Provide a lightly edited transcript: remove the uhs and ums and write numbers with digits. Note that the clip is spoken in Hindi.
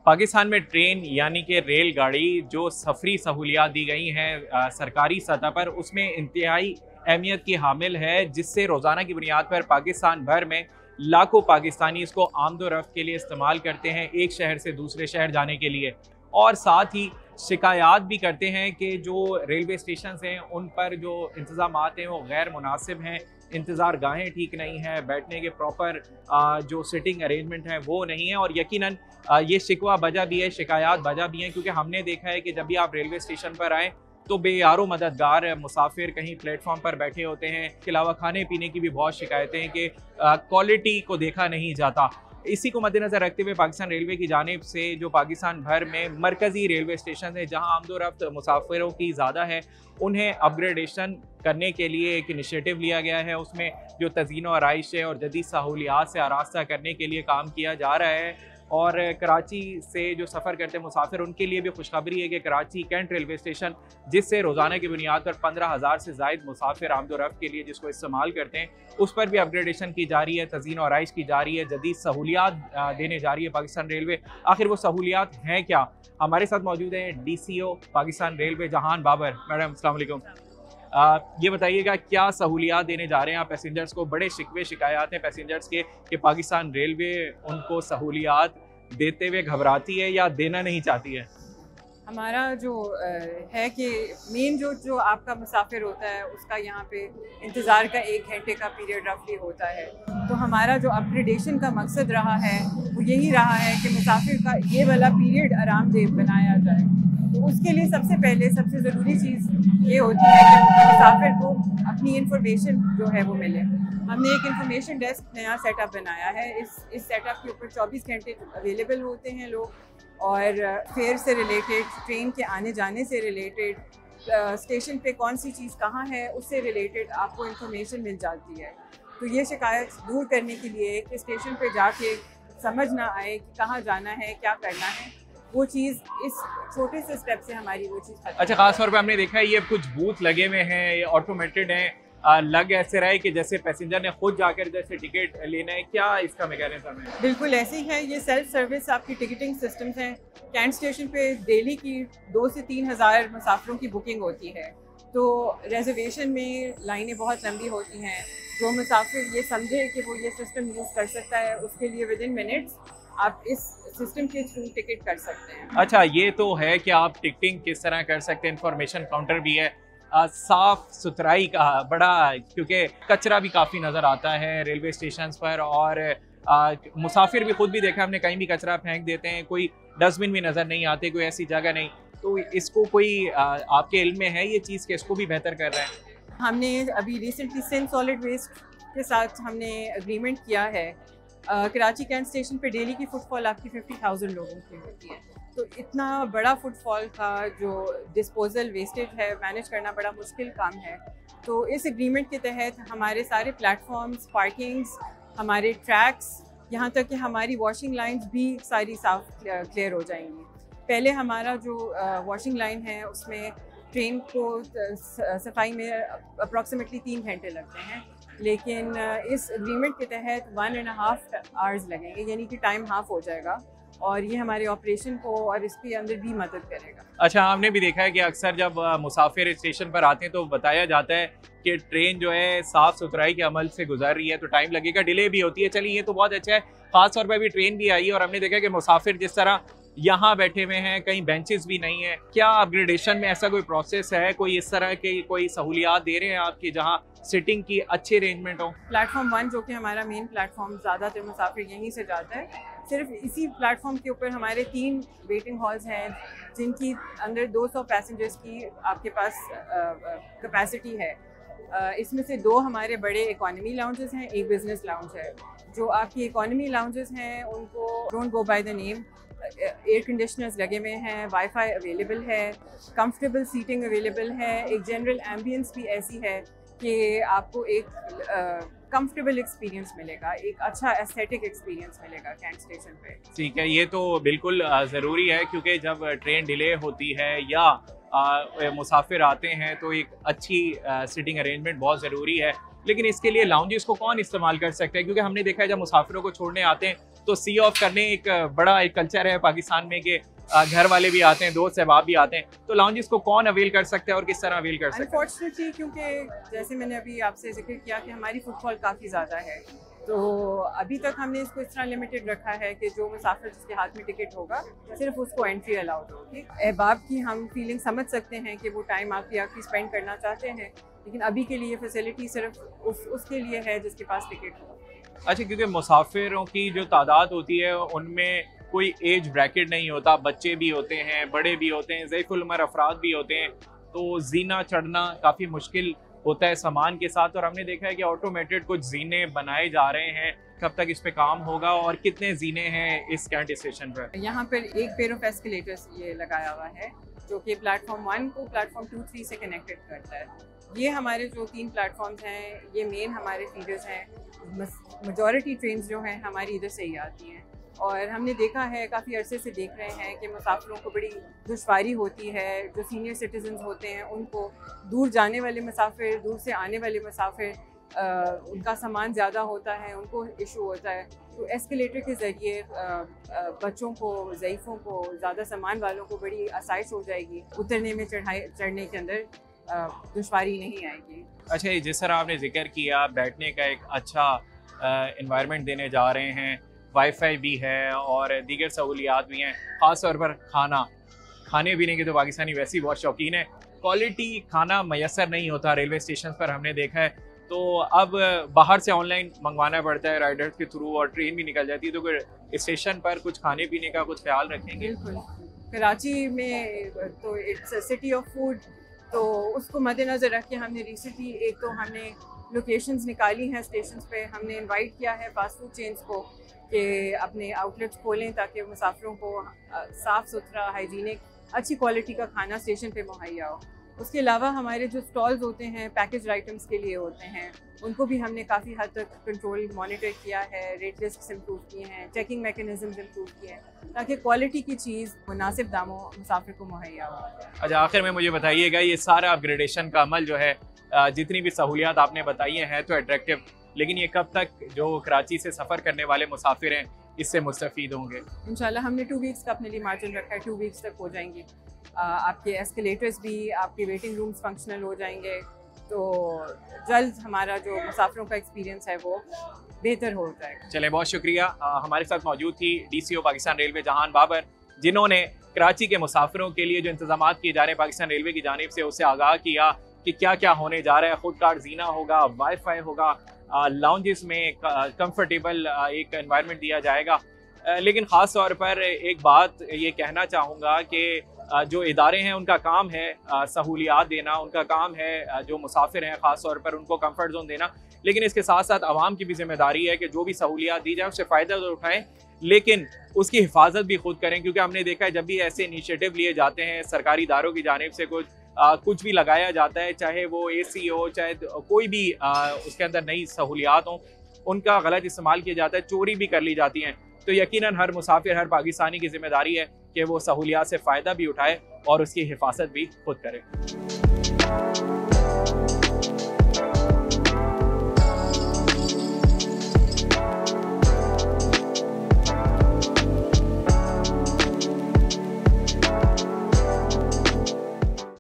पाकिस्तान में ट्रेन यानी कि रेलगाड़ी जो सफरी सहूलियात दी गई हैं सरकारी सतह पर, उसमें इंतहाई अहमियत की हामिल है, जिससे रोज़ाना की बुनियाद पर पाकिस्तान भर में लाखों पाकिस्तानी इसको आमदोरफ्त के लिए इस्तेमाल करते हैं, एक शहर से दूसरे शहर जाने के लिए। और साथ ही शिकायत भी करते हैं कि जो रेलवे स्टेशन हैं उन पर जो इंतज़ामात हैं वो गैर मुनासिब हैं, इंतज़ार गाहें ठीक नहीं हैं, बैठने के प्रॉपर जो सिटिंग अरेंजमेंट हैं वो नहीं है। और यकीनन ये शिकवा बजा भी है, शिकायत बजा भी हैं, क्योंकि हमने देखा है कि जब भी आप रेलवे स्टेशन पर आएँ तो बेयारो मददगार मुसाफिर कहीं प्लेटफॉर्म पर बैठे होते हैं। इसके अलावा खाने पीने की भी बहुत शिकायतें हैं कि क्वालिटी को देखा नहीं जाता। इसी को मद्देनजर रखते हुए पाकिस्तान रेलवे की जानिब से जो पाकिस्तान भर में मरकज़ी रेलवे स्टेशन है जहां आमदोरफ्त मुसाफिरों की ज़्यादा है, उन्हें अपग्रेडेशन करने के लिए एक इनिशिएटिव लिया गया है। उसमें जो तज़ीन व आराइश है और जदीद सहूलियात से आरास्ता करने के लिए काम किया जा रहा है। और कराची से जो सफ़र करते मुसाफिर उनके लिए भी खुशखबरी है कि कराची कैंट रेलवे स्टेशन, जिससे रोज़ाना की बुनियाद पर 15,000 से ज़ायद मुसाफिर आमदोरफ्त के लिए जिसको इस्तेमाल करते हैं, उस पर भी अपग्रेडेशन की जा रही है, तज़ीन व आराइश की जा रही है, जदीद सहूलियात देने जा रही है पाकिस्तान रेलवे। आखिर वो सहूलियात हैं क्या? हमारे साथ मौजूद हैं DCO पाकिस्तान रेलवे जहान बाबर। मैडम अस्सलाम वालेकुम। ये बताइएगा क्या सहूलियात देने जा रहे हैं आप पैसेंजर्स को? बड़े शिकवे शिकायत हैं पैसेंजर्स के कि पाकिस्तान रेलवे उनको सहूलियात देते हुए घबराती है या देना नहीं चाहती है। हमारा जो है कि मेन जो आपका मुसाफिर होता है उसका यहाँ पे इंतज़ार का 1 घंटे का पीरियड रफली होता है। तो हमारा जो अपग्रेडेशन का मकसद रहा है वो यही रहा है कि मुसाफिर का ये वाला पीरियड आरामदेह बनाया जाए। तो उसके लिए सबसे पहले सबसे ज़रूरी चीज़ ये होती है कि मुसाफिर को अपनी इंफॉर्मेशन जो है वो मिले। हमने एक इंफॉर्मेशन डेस्क नया सेटअप बनाया है। इस सेटअप के ऊपर 24 घंटे अवेलेबल होते हैं लोग, और फेयर से रिलेटेड, ट्रेन के आने जाने से रिलेटेड, स्टेशन पे कौन सी चीज़ कहाँ है उससे रिलेटेड आपको इंफॉर्मेशन मिल जाती है। तो ये शिकायत दूर करने के लिए कि स्टेशन पे जाके समझ ना आए कि कहाँ जाना है, क्या करना है, वो चीज़ इस छोटे से स्टेप से हमारी वो चीज़। अच्छा, खास तौर पे हमने देखा है ये कुछ बूथ लगे हुए हैं, ये ऑटोमेटेड हैं, लग ऐसे रहा है कि जैसे पैसेंजर ने खुद जाकर जैसे टिकट लेना है। क्या इसका मैकेनिज्म है? बिल्कुल ऐसे ही है। ये सेल्फ सर्विस आपकी टिकटिंग सिस्टम्स हैं। कैंट स्टेशन पे डेली की 2 से 3 हज़ार मुसाफिरों की बुकिंग होती है। तो रिजर्वेशन में लाइनें बहुत लंबी होती हैं। जो मुसाफिर ये समझे कि वो ये सिस्टम यूज़ कर सकता है, उसके लिए विदिन मिनट्स आप इस सिस्टम के थ्रू टिकट कर सकते हैं। अच्छा, ये तो है कि आप टिकटिंग किस तरह कर सकते हैं, इंफॉर्मेशन काउंटर भी है, साफ सुथराई का बड़ा, क्योंकि कचरा भी काफ़ी नज़र आता है रेलवे स्टेशन पर, और मुसाफिर भी खुद भी देखा हमने, कहीं भी कचरा फेंक देते हैं, कोई डस्टबिन भी नज़र नहीं आते, कोई ऐसी जगह नहीं। तो इसको कोई आपके इल्म में है ये चीज़ कि इसको भी बेहतर कर रहे हैं? हमने अभी रिसेंटली सिंध सॉलिड वेस्ट के साथ हमने एग्रीमेंट किया है। कराची कैंट स्टेशन पे डेली की फुटफॉल आपकी 50,000 लोगों की होती है। तो इतना बड़ा फुटफॉल का जो डिस्पोजल वेस्टेज है मैनेज करना बड़ा मुश्किल काम है। तो इस एग्रीमेंट के तहत हमारे सारे प्लेटफॉर्म्स, पार्किंग्स, हमारे ट्रैक्स, यहाँ तक कि हमारी वॉशिंग लाइन्स भी सारी साफ क्लियर हो जाएंगी। पहले हमारा जो वॉशिंग लाइन है उसमें ट्रेन को सफाई में अप्रॉक्सीमेटली 3 घंटे लगते हैं, लेकिन इस एग्रीमेंट के तहत 1.5 आवर्स लगेंगे, यानी कि टाइम हाफ हो जाएगा, और ये हमारे ऑपरेशन को और इसके अंदर भी मदद करेगा। अच्छा, हमने भी देखा है कि अक्सर जब मुसाफिर स्टेशन पर आते हैं तो बताया जाता है कि ट्रेन जो है साफ़ सुथराई के अमल से गुजर रही है, तो टाइम लगेगा, डिले भी होती है। चलिए, ये तो बहुत अच्छा है। ख़ास तौर पर अभी ट्रेन भी आई है और हमने देखा कि मुसाफिर जिस तरह यहाँ बैठे हुए हैं, कहीं बेंचेस भी नहीं है। क्या अपग्रेडेशन में ऐसा कोई प्रोसेस है, कोई इस तरह की कोई सहूलियात दे रहे हैं आपकी जहाँ सिटिंग की अच्छी अरेंजमेंट हो? प्लेटफॉर्म 1 जो कि हमारा मेन प्लेटफॉर्म, ज़्यादातर मुसाफिर यहीं से जाता है। सिर्फ इसी प्लेटफॉर्म के ऊपर हमारे 3 वेटिंग हॉल्स हैं जिनकी अंदर 200 पैसेंजर्स की आपके पास कैपेसिटी है। इसमें से 2 हमारे बड़े इकोनॉमी लाउंजेस हैं, एक बिजनेस लाउंज है। जो आपकी इकोनॉमी लाउंजेस हैं उनको don't go by the name, air conditioners लगे हुए हैं, वाईफाई अवेलेबल है, कंफर्टेबल सीटिंग अवेलेबल है, एक जनरल एम्बियंस भी ऐसी है कि आपको एक कंफर्टेबल एक्सपीरियंस मिलेगा, एक अच्छा एस्थेटिक एक्सपीरियंस मिलेगा कैंट स्टेशन पे। ठीक है, ये तो बिल्कुल ज़रूरी है, क्योंकि जब ट्रेन डिले होती है या मुसाफिर आते हैं तो एक अच्छी सिटिंग अरेंजमेंट बहुत ज़रूरी है। लेकिन इसके लिए लाउंजेस को कौन इस्तेमाल कर सकता है? क्योंकि हमने देखा है जब मुसाफिरों को छोड़ने आते हैं तो सी ऑफ करने एक बड़ा एक कल्चर है पाकिस्तान में कि घर वाले भी आते हैं, दोस्त सहबाब भी आते हैं, तो लाउंजेस को कौन अवेल कर सकता है और किस तरह अवेल कर सकता है? अनफॉर्चुनेटली क्योंकि जैसे मैंने अभी आपसे जिक्र किया कि हमारी फुटफॉल काफ़ी ज़्यादा है, तो अभी तक हमने इसको इस तरह लिमिटेड रखा है कि जो मुसाफिर जिसके हाथ में टिकट होगा सिर्फ उसको एंट्री अलाउड होगी। अहबाब की हम फीलिंग समझ सकते हैं कि वो टाइम आपकी स्पेंड करना चाहते हैं, लेकिन अभी के लिए फैसिलिटी सिर्फ उसके लिए है जिसके पास टिकट हो। अच्छा, क्योंकि मुसाफिरों की जो तादाद होती है उनमें कोई एज ब्रैकेट नहीं होता, बच्चे भी होते हैं, बड़े भी होते हैं, ज़ईफ़ुल उम्र अफराद भी होते हैं, तो जीना चढ़ना काफ़ी मुश्किल होता है सामान के साथ। और हमने देखा है कि ऑटोमेटेड कुछ जीने बनाए जा रहे हैं, कब तक इस पे काम होगा और कितने जीने हैं इस कैंट स्टेशन पर? यहाँ पर एक पेयर ऑफ एस्केलेटर्स ये लगाया हुआ है जो कि प्लेटफॉर्म 1 को प्लेटफॉर्म 2, 3 से कनेक्टेड करता है। ये हमारे जो 3 प्लेटफॉर्म्स हैं ये मेन हमारे फीडर्स हैं। मेजॉरिटी ट्रेन जो हैं हमारी इधर से ही आती हैं, और हमने देखा है काफ़ी अरसे से देख रहे हैं कि मुसाफिरों को बड़ी दुश्वारी होती है। जो सीनियर सिटीजन्स होते हैं उनको, दूर जाने वाले मुसाफिर, दूर से आने वाले मुसाफिर, उनका सामान ज़्यादा होता है, उनको इशू होता है। तो एस्केलेटर के ज़रिए बच्चों को, ज़ईफ़ों को, ज़्यादा सामान वालों को बड़ी आसाइश हो जाएगी, उतरने में चढ़ने के अंदर दुश्वारी नहीं आएगी। अच्छा, जिस तरह आपने जिक्र किया बैठने का एक अच्छा इन्वायरमेंट देने जा रहे हैं, वाईफाई भी है और दीगर सहूलियात भी हैं, ख़ास तौर पर खाने पीने के तो पाकिस्तानी वैसे ही बहुत शौकीन है। क्वालिटी खाना मैसर नहीं होता रेलवे स्टेशन पर, हमने देखा है, तो अब बाहर से ऑनलाइन मंगवाना पड़ता है राइडर्स के थ्रू और ट्रेन भी निकल जाती है। तो फिर स्टेशन पर कुछ खाने पीने का कुछ ख्याल रखेंगे? बिल्कुल, कराची में तो it's a city of food, तो उसको मद्देनज़र रख के हमने रिसेंटली एक तो हमने लोकेशंस निकाली हैं स्टेशंस पे। हमने इनवाइट किया है फास्ट फूड चेन्स को कि अपने आउटलेट्स खोलें ताकि मुसाफिरों को साफ़ सुथरा, हाइजीनिक, अच्छी क्वालिटी का खाना स्टेशन पे मुहैया हो। उसके अलावा हमारे जो स्टॉल्स होते हैं पैकेज आइटम्स के लिए होते हैं, उनको भी हमने काफ़ी हद तक कंट्रोल मॉनिटर किया है, रेट लिस्ट्स इम्प्रूव किए हैं, चेकिंग मैकेनिज्म्स इम्प्रूव किए हैं ताकि क्वालिटी की चीज़ मुनासिब दामों मुसाफिर को मुहैया हो। अच्छा, आखिर में मुझे बताइएगा, ये सारा अपग्रेडेशन का अमल जो है, जितनी भी सहूलियात आपने बताई हैं तो अट्रैक्टिव, लेकिन ये कब तक जो कराची से सफ़र करने वाले मुसाफिर हैं इससे मुस्तफ़ीद होंगे? इंशाल्लाह हमने 2 वीक्स का अपने लिए मार्जिन रखा है, 2 वीक्स तक हो जाएंगे। आपके एस्केलेटर्स भी, आपके वेटिंग रूम्स फंक्शनल हो जाएंगे, तो जल्द हमारा जो मुसाफिरों का एक्सपीरियंस है वो बेहतर हो जाएगा। चलें, बहुत शुक्रिया। हमारे साथ मौजूद थी DCO पाकिस्तान रेलवे जहान बाबर, जिन्होंने कराची के मुसाफिरों के लिए जो इंतजाम किए जा रहे हैं पाकिस्तान रेलवे की जानिब से उससे आगाह किया कि क्या क्या होने जा रहा है। खुद कार जीना होगा, वाईफाई होगा, लाउंजेस में कंफर्टेबल एक एनवायरनमेंट दिया जाएगा। लेकिन ख़ास तौर पर एक बात ये कहना चाहूँगा कि जो इदारे हैं उनका काम है सहूलियात देना, उनका काम है जो मुसाफिर हैं ख़ास तौर पर उनको कंफर्ट जोन देना, लेकिन इसके साथ साथ आवाम की भी जिम्मेदारी है कि जो भी सहूलियात दी जाए उससे फ़ायदा तो उठाएं, लेकिन उसकी हिफाजत भी खुद करें। क्योंकि हमने देखा है जब भी ऐसे इनिशिएटिव लिए जाते हैं सरकारी इदारों की जानिब से, कुछ भी लगाया जाता है, चाहे वो AC हो, चाहे कोई भी उसके अंदर नई सहूलियात हों, उनका गलत इस्तेमाल किया जाता है, चोरी भी कर ली जाती हैं। तो यकीनन हर मुसाफिर, हर पाकिस्तानी की जिम्मेदारी है कि वो सहूलियात से फ़ायदा भी उठाए और उसकी हिफाजत भी खुद करे।